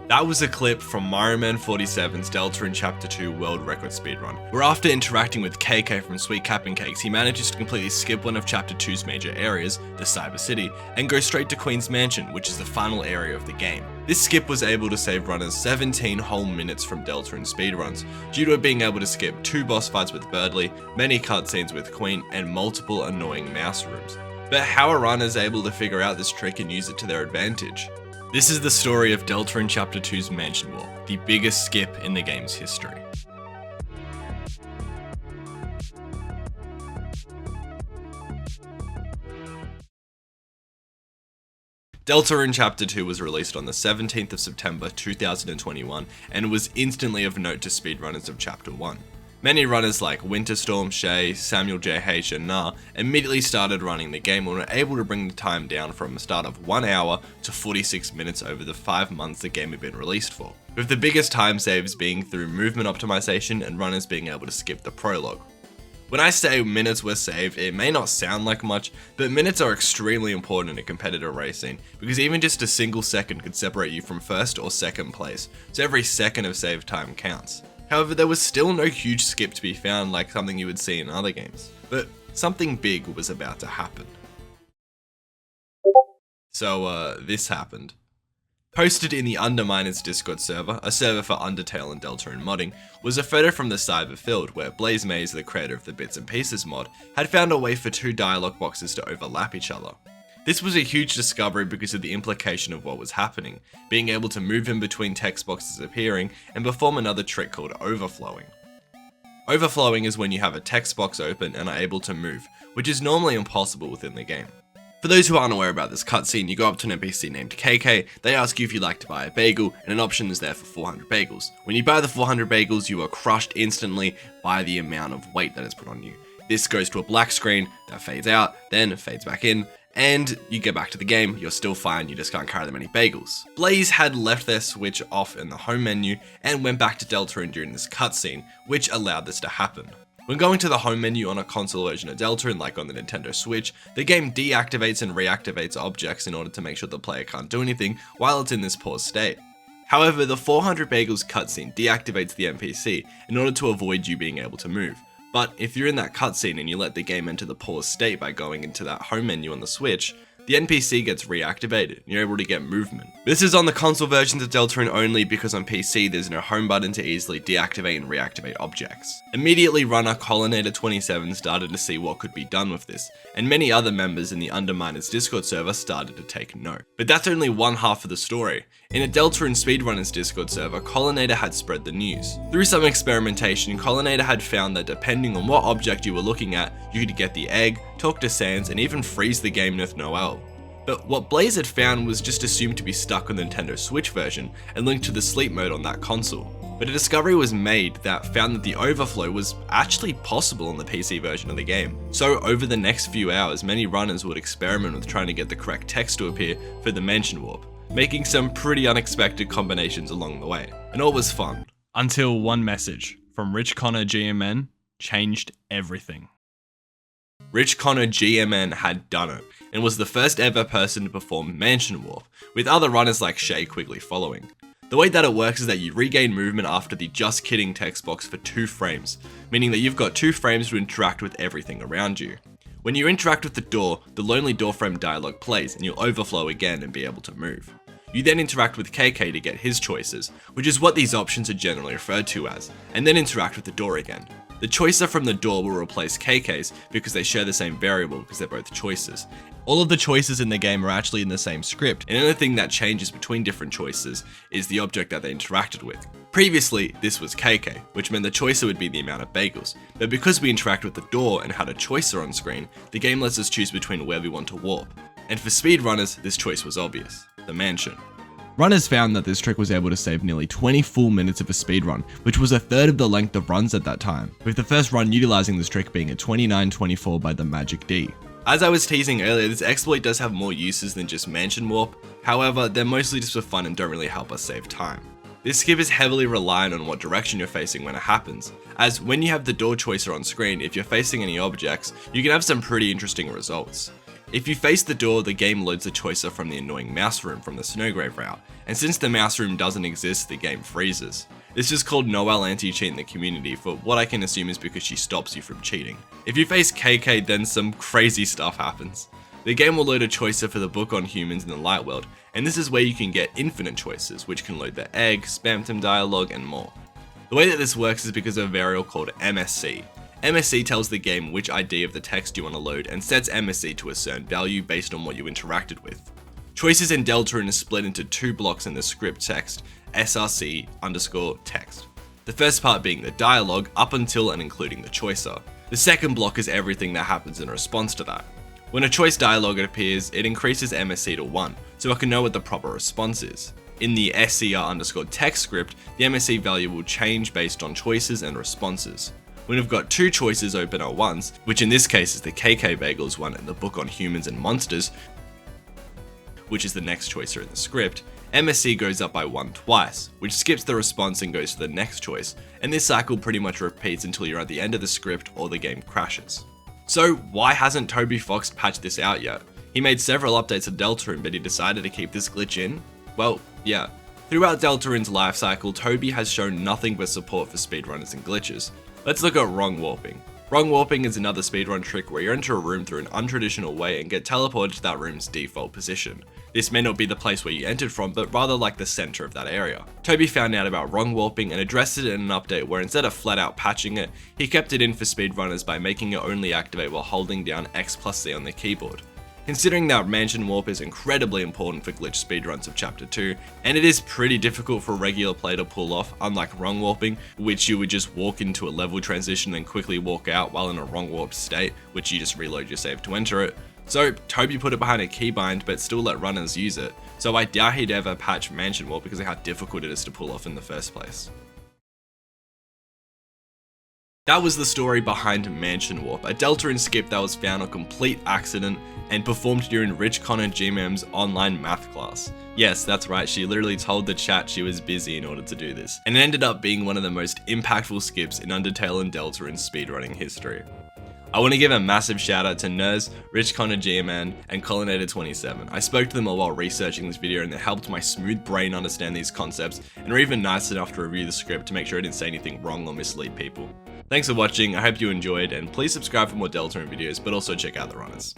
That was a clip from MarioMan47's Deltarune Chapter 2 World Record Speedrun, where after interacting with KK from Sweet Cap'n Cakes, he manages to completely skip one of Chapter 2's major areas, the Cyber City, and go straight to Queen's Mansion, which is the final area of the game. This skip was able to save runners 17 whole minutes from Deltarune speedruns, due to it being able to skip 2 boss fights with Birdly, many cutscenes with Queen, and multiple annoying mouse rooms. But how are runners able to figure out this trick and use it to their advantage? This is the story of Deltarune Chapter 2's Mansion Warp, the biggest skip in the game's history. Deltarune Chapter 2 was released on the 17th of September 2021 and was instantly of note to speedrunners of Chapter 1. Many runners like Winterstorm, Shay, Samuel JH, and Nah immediately started running the game and were able to bring the time down from a start of 1 hour to 46 minutes over the 5 months the game had been released for, with the biggest time saves being through movement optimization and runners being able to skip the prologue. When I say minutes were saved, it may not sound like much, but minutes are extremely important in a competitive racing, because even just a single second could separate you from first or second place, so every second of saved time counts. However, there was still no huge skip to be found like something you would see in other games, but something big was about to happen. So, this happened. Posted in the Underminers Discord server, a server for Undertale and Deltarune modding, was a photo from the cyber field where Blaze Maze, the creator of the Bits and Pieces mod, had found a way for 2 dialogue boxes to overlap each other. This was a huge discovery because of the implication of what was happening, being able to move in between text boxes appearing and perform another trick called overflowing. Overflowing is when you have a text box open and are able to move, which is normally impossible within the game. For those who aren't aware about this cutscene, you go up to an NPC named KK, they ask you if you'd like to buy a bagel, and an option is there for 400 bagels. When you buy the 400 bagels, you are crushed instantly by the amount of weight that is put on you. This goes to a black screen that fades out, then fades back in, and you get back to the game, you're still fine, you just can't carry that many bagels. Blaze had left their Switch off in the home menu and went back to Deltarune during this cutscene, which allowed this to happen. When going to the home menu on a console version of Deltarune, like on the Nintendo Switch, the game deactivates and reactivates objects in order to make sure the player can't do anything while it's in this paused state. However, the 400 bagels cutscene deactivates the NPC in order to avoid you being able to move. But if you're in that cutscene and you let the game enter the paused state by going into that home menu on the Switch, the NPC gets reactivated and you're able to get movement. This is on the console versions of Deltarune only because on PC there's no home button to easily deactivate and reactivate objects. Immediately runner Collinator27 started to see what could be done with this, and many other members in the Underminers Discord server started to take note. But that's only one half of the story. In a Deltarune Speedrunners Discord server, Collinator had spread the news. Through some experimentation, Collinator had found that depending on what object you were looking at, you could get the egg, talk to Sans, and even freeze the game with Noel. But what Blaze had found was just assumed to be stuck on the Nintendo Switch version and linked to the sleep mode on that console. But a discovery was made that found that the overflow was actually possible on the PC version of the game. So over the next few hours, many runners would experiment with trying to get the correct text to appear for the Mansion Warp, making some pretty unexpected combinations along the way. And all was fun. Until one message from Rich Connor GMN changed everything. Rich Connor GMN had done it, and was the first ever person to perform Mansion Warp, with other runners like Shay quickly following. The way that it works is that you regain movement after the just kidding text box for 2 frames, meaning that you've got 2 frames to interact with everything around you. When you interact with the door, the lonely door frame dialogue plays and you'll overflow again and be able to move. You then interact with KK to get his choices, which is what these options are generally referred to as, and then interact with the door again. The choicer from the door will replace KK's because they share the same variable because they're both choices. All of the choices in the game are actually in the same script, and the only thing that changes between different choices is the object that they interacted with. Previously, this was KK, which meant the choicer would be the amount of bagels, but because we interact with the door and had a choicer on screen, the game lets us choose between where we want to warp. And for speedrunners, this choice was obvious: the mansion. Runners found that this trick was able to save nearly 20 full minutes of a speedrun, which was a third of the length of runs at that time, with the first run utilizing this trick being a 29:24 by the Magic D. As I was teasing earlier, this exploit does have more uses than just Mansion Warp, however, they're mostly just for fun and don't really help us save time. This skip is heavily reliant on what direction you're facing when it happens, as when you have the door choicer on screen, if you're facing any objects, you can have some pretty interesting results. If you face the door, the game loads the choicer from the annoying mouse room from the Snowgrave route, and since the mouse room doesn't exist, the game freezes. This is called Noelle anti-cheat in the community for what I can assume is because she stops you from cheating. If you face KK, then some crazy stuff happens. The game will load a choicer for the book on humans in the light world, and this is where you can get infinite choices, which can load the egg, spamton dialogue, and more. The way that this works is because of a variable called MSC. MSC tells the game which ID of the text you want to load and sets MSC to a certain value based on what you interacted with. Choices in Deltarune are split into two blocks in the script text, src_text. The first part being the dialogue up until and including the choicer. The second block is everything that happens in response to that. When a choice dialogue appears, it increases MSC to 1, so I can know what the proper response is. In the scr_text script, the MSC value will change based on choices and responses. When we've got two choices open at once, which in this case is the KK Bagels one and the book on humans and monsters, which is the next choicer in the script, MSC goes up by 1 twice, which skips the response and goes to the next choice, and this cycle pretty much repeats until you're at the end of the script or the game crashes. So why hasn't Toby Fox patched this out yet? He made several updates to Deltarune, but he decided to keep this glitch in? Well, yeah. Throughout Deltarune's lifecycle, Toby has shown nothing but support for speedrunners and glitches. Let's look at wrong warping. Wrong warping is another speedrun trick where you enter a room through an untraditional way and get teleported to that room's default position. This may not be the place where you entered from, but rather like the center of that area. Toby found out about wrong warping and addressed it in an update where instead of flat out patching it, he kept it in for speedrunners by making it only activate while holding down X+C on the keyboard. Considering that mansion warp is incredibly important for glitch speedruns of chapter 2, and it is pretty difficult for a regular player to pull off, unlike wrong warping, which you would just walk into a level transition and quickly walk out while in a wrong warped state, which you just reload your save to enter it. So Toby put it behind a keybind but still let runners use it, so I doubt he'd ever patch mansion warp because of how difficult it is to pull off in the first place. That was the story behind Mansion Warp, a Deltarune skip that was found on complete accident and performed during Rich Connor GMM's online math class. Yes, that's right, she literally told the chat she was busy in order to do this, and it ended up being one of the most impactful skips in Undertale and Deltarune speedrunning history. I want to give a massive shout out to Ners, Rich Connor GMN, and Collinator27. I spoke to them while researching this video and it helped my smooth brain understand these concepts and were even nice enough to review the script to make sure I didn't say anything wrong or mislead people. Thanks for watching, I hope you enjoyed, and please subscribe for more Deltarune videos, but also check out the runners.